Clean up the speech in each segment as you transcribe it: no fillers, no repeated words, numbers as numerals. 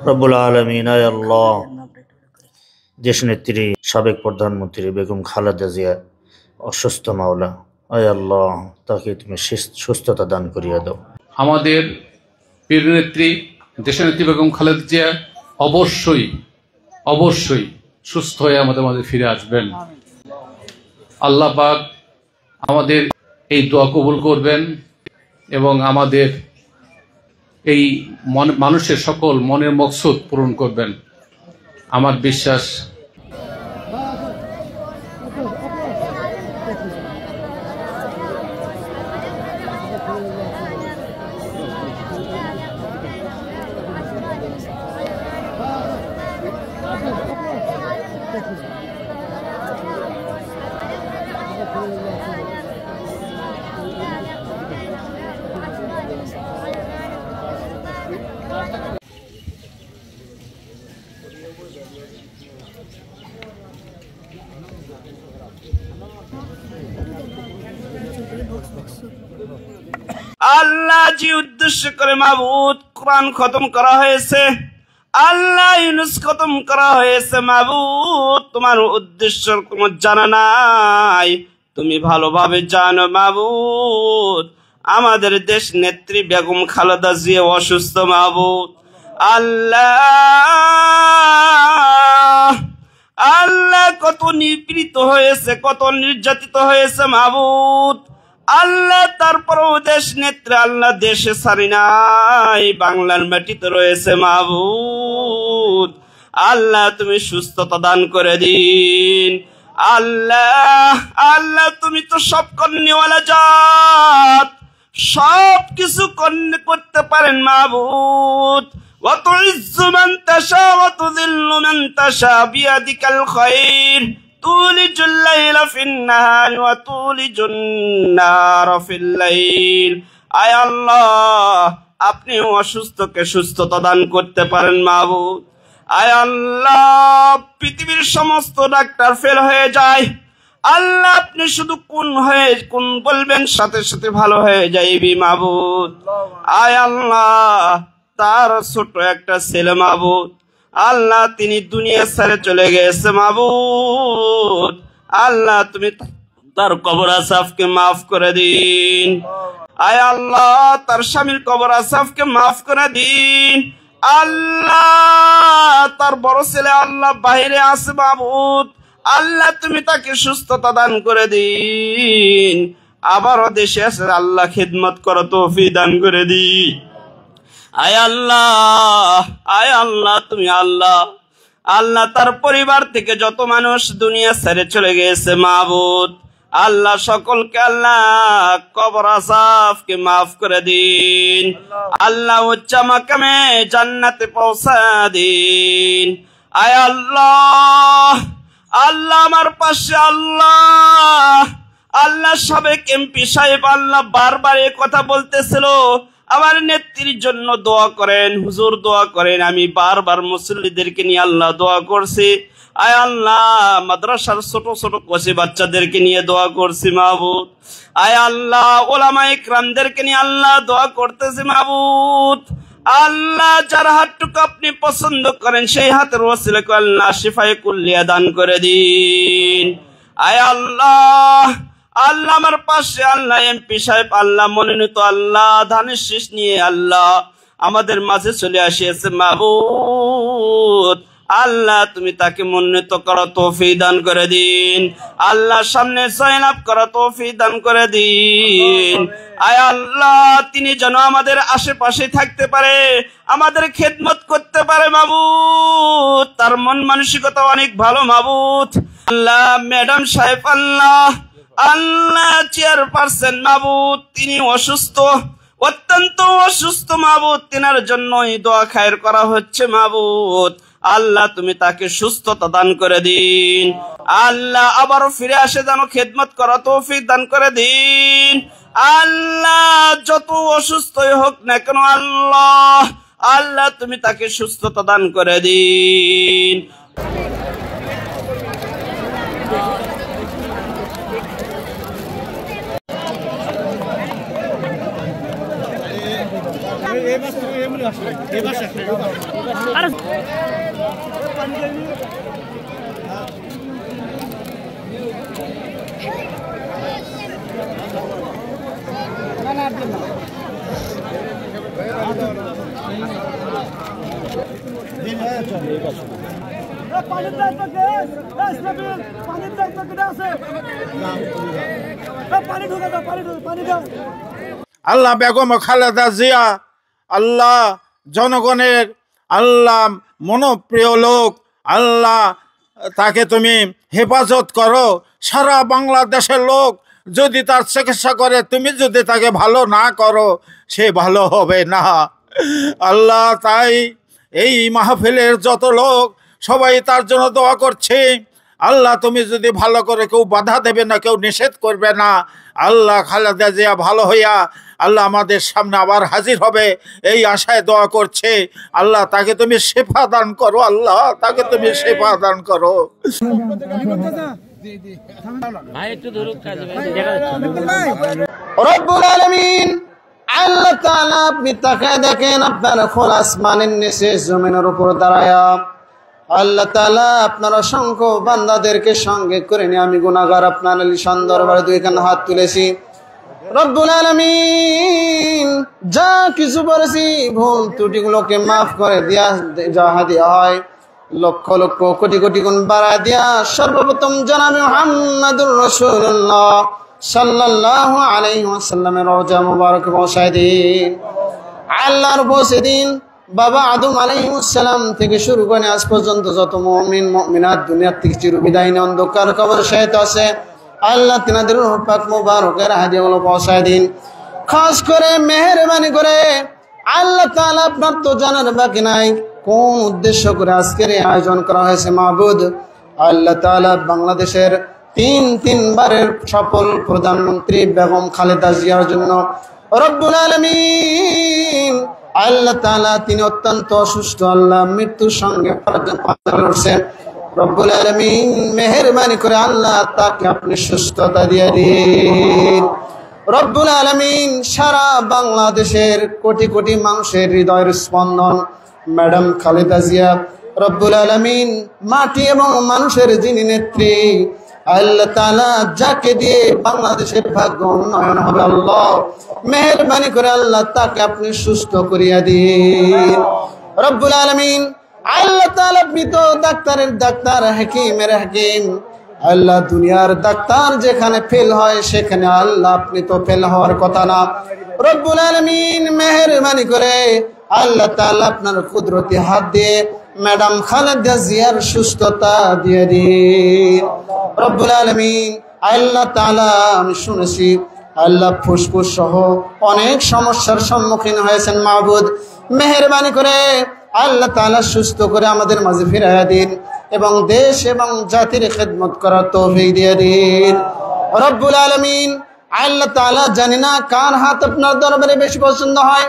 রব্বুল আলামিন, আয় আল্লাহ, দেশনেত্রী সাবেক প্রধানমন্ত্রী বেগম খালেদা জিয়া অসুস্থ মাওলা, আয় আল্লাহ, তাকে তুমি সুস্থতা দান করিয়া দাও। আমাদের প্রিয় নেত্রী দেশনেত্রী বেগম খালেদা জিয়া অবশ্যই অবশ্যই সুস্থ হয়ে আমাদের মাঝে ফিরে আসবেন। আল্লাহ পাক আমাদের এই দোয়া কবুল করবেন এবং আমাদের এই মানুষের সকল মনের মকসুদ পূরণ করবেন, আমার বিশ্বাস। আল্লাহ জি উদ্দেশ্য করে মাবুদ কোরআন খতম করা হয়েছে, আল্লাহ ইউনুস খতম করা হয়েছে। মাবুদ তোমার উদ্দেশ্য কোনো জানা নাই, তুমি ভালোভাবে জানো মাবুদ। আমাদের দেশ নেত্রী বেগম খালেদা জিয়া অসুস্থ মাবুদ। আল্লাহ আল্লাহ কত নিপীড়িত হয়েছে, কত নির্যাতিত হয়েছে মাবুদ। আল্লাহ তারপরও দেশ নেত্রী আল্লাহ দেশে ছাড়ি নাই, বাংলার মাটিতে রয়েছে মাবুদ। আল্লাহ তুমি সুস্থতা দান করে দিন। আল্লাহ আল্লাহ তুমি তো সব কর্ণেওয়ালা জাত, সব কিছু করতে পারেন মাবুদ। ওয়া তুইজ্জু মান তাশা ওয়া তুযিল্লু মান তাশা বিয়াদিকাল খায়র, তুলিজুল লাইলা ফিন নাহারি ওয়া তুলিজুন নাহারা ফিল লাইল। আয় আল্লাহ আপনি অসুস্থকে সুস্থতা দান করতে পারেন মাবুদ। আয় আল্লাহ পৃথিবীর সমস্ত ডাক্তার ফেল হয়ে যায়, আল্লাহ আপনি শুধু কোন বলবেন সাথে সাথে ভালো হয়ে যাইবি মাবুদ। আয় আল্লাহ তার ছোট একটা ছেলে মাবুদ, আল্লাহ তিনি দুনিয়া ছেড়ে চলে গেছে মাবুদ। আল্লাহ তুমি তার কবর আযাবকে মাফ করে দিন। আয় আল্লাহ তার স্বামীর কবর আযাবকে মাফ করে দিন। আল্লাহ তার বড় ছেলে আল্লাহ বাইরে আছে মাবুদ, আল্লাহ তুমি তাকে সুস্থতা দান করে দিন। আবারও দেশে আছে আল্লাহ খিদমত করো তৌফিক দান করে দিন। আয় আল্লাহ আয় আল্লাহ তুমি আল্লাহ আল্লাহ তার পরিবার থেকে যত মানুষ দুনিয়া ছেড়ে চলে গেছে মাবুদ, আল্লাহ সকলকে আল্লাহ কবর আযাবকে মাফ করে দিন। আল্লাহ উচ্চ মাকামে জান্নাতে পৌঁছা দিন। আয় আল্লাহ আল্লাহ আমার পাশে আল্লাহ আল্লাহ সাবেক এমপি সাহেব আল্লাহ বারবার এই কথা বলতেছিল, আমার নেত্রীর জন্য দোয়া করেন হুজুর, দোয়া করেন। আমি বারবার মুসল্লিদেরকে নিয়ে আল্লাহ দোয়া করছি। আয় আল্লাহ মাদ্রাসার ছোট ছোট কচি বাচ্চাদেরকে নিয়ে দোয়া করছি মাবুদ। আয় আল্লাহ ওলামা ইকরামদেরকে নিয়ে আল্লাহ দোয়া করতেছি মাবুদ। আল্লাহ যার হাতটুকু আপনি পছন্দ করেন সেই হাতের ওসিলাকে আল্লাহ শিফায়ে কুল্লিয়া দান করে দিন। আয় আল্লাহ আল্লাহ আমার পাশে আল্লাহ এমপি সাহেব আল্লাহ মনোনীত আল্লাহ ধানের শীষ নিয়ে আল্লাহ আমাদের মাঝে চলে আসিয়েছে মাবুদ। আল্লাহ তুমি তাকে মনোনীত করো তৌফিক দান করে দিন। আল্লাহ সামনে জয়লাভ করো তৌফিক দান করে দিন। আয় আল্লাহ তিনি যেন আমাদের আশেপাশে থাকতে পারে, আমাদের খেদমত করতে পারে মাবুদ। তার মন মানসিকতা অনেক ভালো মাবুদ। আল্লাহ ম্যাডাম সাহেব আল্লাহ আল্লাহ চেয়ারপারসন মাবুদ, তিনি অসুস্থ, অত্যন্ত অসুস্থ মাবুদ। তিনার জন্যই দোয়া খায়ের করা হচ্ছে মাবুদ। আল্লাহ তুমি তাকে সুস্থতা দান করে দিন। আল্লাহ আবারও ফিরে আসে যেন খেদমত করা তৌফিক দান করে দিন। আল্লাহ যত অসুস্থই হোক না কেন আল্লাহ আল্লাহ তুমি তাকে সুস্থতা দান করে দিন। এই মাত্র আল্লাহ বেগম খালেদা জিয়া আল্লাহ জনগণের আল্লাহ মনোপ্রিয় লোক, আল্লাহ তাকে তুমি হেফাজত করো। সারা বাংলাদেশের লোক যদি তার চিকিৎসা করে, তুমি যদি তাকে ভালো না করো, সে ভালো হবে না। আল্লাহ তাই এই মাহফিলের যত লোক সবাই তার জন্য দোয়া করছে। আল্লাহ তুমি যদি ভালো করে, কেউ বাধা দেবে না, কেউ নিষেধ করবে না। আল্লাহ খালেদা জিয়া ভালো হইয়া আল্লাহ আমাদের সামনে আবার হাজির হবে এই আশায় দোয়া করছে। আল্লাহ তাকে তুমি শেফা দান করো, আল্লাহ তাকে তুমি শেফা দান করো। রব্বুল আলামিন আল্লাহ তাআলা আপনি তাকায় দেখেন আপনার খোলা আসমানের নিচে জমিনের উপর দাঁড়ায়া আল্লাহ তাআলা আপনার অসংখ্য বান্দাদেরকে সঙ্গে করে নিয়ে আমি গুনাহগার আপনার লিশান দরবারে দুইখান হাত তুলেছি। রব্বুল আলামিন যা কিছু বলেছি ভুল ত্রুটিগুলোকে মাফ করে দিয়া যাহা দিয়া হয় লক্ষ লক্ষ কোটি কোটি গুণ বাড়ায় দিয়া সর্বপ্রথম জনাবে মুহাম্মাদুর রাসূলুল্লাহ সাল্লাল্লাহু আলাইহি ওয়াসাল্লামের রওজা মুবারক পৌঁছায় দিন। আল্লাহর পৌঁছে দিন বাবা আদম আলাইহিস সালাম থেকে শুরু করে আজ পর্যন্ত যত মুমিন মুমিনাত দুনিয়ার থেকে চিরবিদায় নিয়ে অন্ধকার কবরে শায়িত আছে, আল্লাহ তিনাদের রূহ পাক মুবারকের হাদিয়াগুলো পৌঁছায় দিন। খাস করে মেহেরবানি করে আল্লাহ তাআলা আপনার তো জানার বাকি নাই কোন উদ্দেশ্য করে আজকের এই আয়োজন করা হয়েছে। মাবুদ আল্লাহ তাআলা বাংলাদেশের তিনবারের সফল প্রধানমন্ত্রী বেগম খালেদা জিয়ার জন্য রব্বুল আলামিন আল্লাহ তাআলা তিনি অত্যন্ত অসুস্থ, আল্লাহ মৃত্যুর সঙ্গে লড়ছেন। রব্বুল আলামিন মেহেরবানি করে আল্লাহ তাকে আপনি সুস্থতা দিয়ে দিন। রব্বুল আলামিন সারা বাংলাদেশের কোটি কোটি মানুষের হৃদয়ের স্পন্দন ম্যাডাম খালেদা জিয়া, রব্বুল আলামিন মাটি এবং মানুষের যিনি নেত্রী, আল্লাহ তাআলা যাকে দিয়ে বাংলাদেশের ভাগ্য উন্নয়ন হবে, আল্লাহ মেহেরবানি করে আল্লাহ তাকে আপনি সুস্থ করিয়া দিন। রব্বুল আলামিন আল্লাহ তাআলা আপনি তো ডাক্তারের ডাক্তার, হাকিমের হাকিম, আল্লাহ দুনিয়ার ডাক্তার যেখানে ফেল হয় সেখানে আল্লাহ আপনি তো ফেল হওয়ার কথা না। রব্বুল আলামিন মেহেরবানি করে আল্লাহ তাআলা আপনার কুদরতি হাত দিয়ে ম্যাডাম খালেদা জিয়ার সুস্থতা দিয়ে দিন। রব্বুল আলামিন আল্লাহ তাআলা আমি শুনেছি আল্লাহ ফুসফুস সহ অনেক সমস্যার সম্মুখীন হয়েছেন। মাবুদ মেহেরবানি করে আল্লাহ তাআলা সুস্থ করে আমাদের মাঝে ফিরাইয়া দিন এবং দেশ এবং জাতির খেদমত করার তৌফিক দিয়ে দিন। রব্বুল আলামিন আল্লাহ তাআলা জানি না কার হাত আপনার দরবারে বেশি পছন্দ হয়,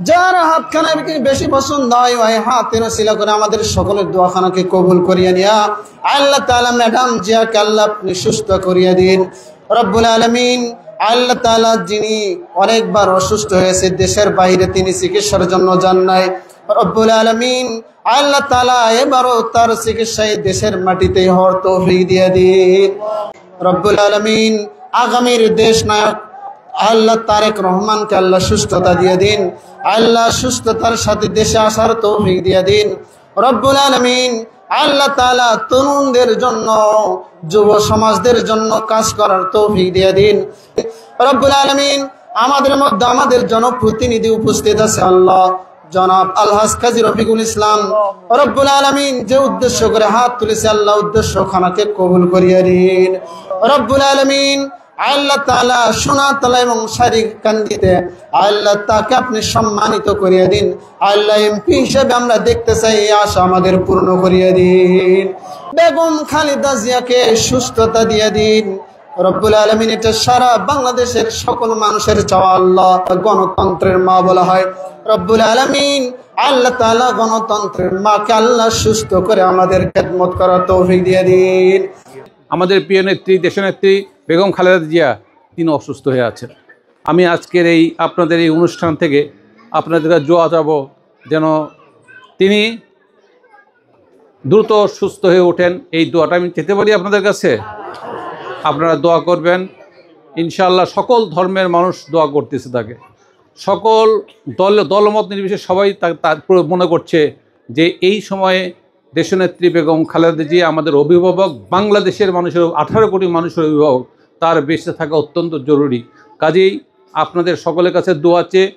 যার হাতখানা বেশি পছন্দ হয় ওই হাতের ওসিলা করে আমাদের সকলের দোয়াখানাকে কবুল করিয়া নিয়া আল্লাহ তাআলা ম্যাডাম জিয়াকে আল্লাহ আপনি সুস্থ করিয়া দিন। রব্বুল আলামিন আল্লাহ তাআলা যিনি অনেকবার অসুস্থ হয়েছে দেশের বাইরে তিনি চিকিৎসার জন্য যান নাই, রব্বুল আলামিন আল্লাহ তাআলা এবারও তার চিকিৎসায় দেশের মাটিতেই হওয়ার তৌফিক দিয়ে দিন। রব্বুল আলামিন আগামীর দেশ নায়ক আল্লাহ তারেক রহমানকে আল্লাহ সুস্থতা দিয়ে দিন, আল্লাহ সুস্থতার সাথে দেশে আসার তৌফিক দিয়ে দিন। রব্বুল আলামিন আল্লাহ তাআলা তরুণদের জন্য যুব সমাজদের জন্য কাজ করার তৌফিক দিয়ে দিন। রব্বুল আলামিন আমাদের মধ্যে আমাদের জনপ্রতিনিধি উপস্থিত আছে আল্লাহ জনাব আলহাজ কাজী রফিকুল ইসলাম, রব্বুল আলামিন যে উদ্দেশ্য করে হাত তুলেছে আল্লাহ উদ্দেশ্য খানাকে কবুল করিয়া দিন। রব্বুল আলামিন আল্লাহ তাআলা সোনাতলা এবং সারিকান্দিতে আল্লাহ তাকে আপনি সম্মানিত করিয়া দিন। আল্লাহ এমপি হিসেবে আমরা দেখতে চাই, এই আশা আমাদের পূর্ণ করিয়া দিন। বেগম খালেদা জিয়াকে সুস্থতা দিয়ে দিন। রব্বুল আলামিন এটা সারা বাংলাদেশের সকল মানুষের চাওয়া। আল্লাহ গণতন্ত্রের মা বলা হয়, রব্বুল আলামিন আল্লাহ তাআলা গণতন্ত্রের মাকে আল্লাহ সুস্থ করে আমাদের খেদমত করার তৌফিক দিয়ে দিন। আমাদের প্রিয় নেত্রী দেশনেত্রী বেগম খালেদা জিয়া তিনি অসুস্থ হয়ে আছেন। আমি আজকের আপনাদের এই অনুষ্ঠান থেকে আপনাদের কাছে দোয়া চাবো যেন তিনি দ্রুত সুস্থ হয়ে ওঠেন, এই দোয়াটা আমি চেতে পারি আপনাদের কাছে। আপনারা দোয়া করবেন ইনশাআল্লাহ। সকল ধর্মের মানুষ দোয়া করতেছে তাকে, সকল দলমত নির্বিশেষে সবাই তার মনে করছে যে এই সময়ে দেশনেত্রী বেগম খালেদা জিয়া আমাদের অভিভাবক, বাংলাদেশের মানুষের 18 কোটি মানুষের অভিভাবক, তার বেঁচে থাকা অত্যন্ত জরুরি। কাজেই আপনাদের সকলের কাছে দোয়া চেয়ে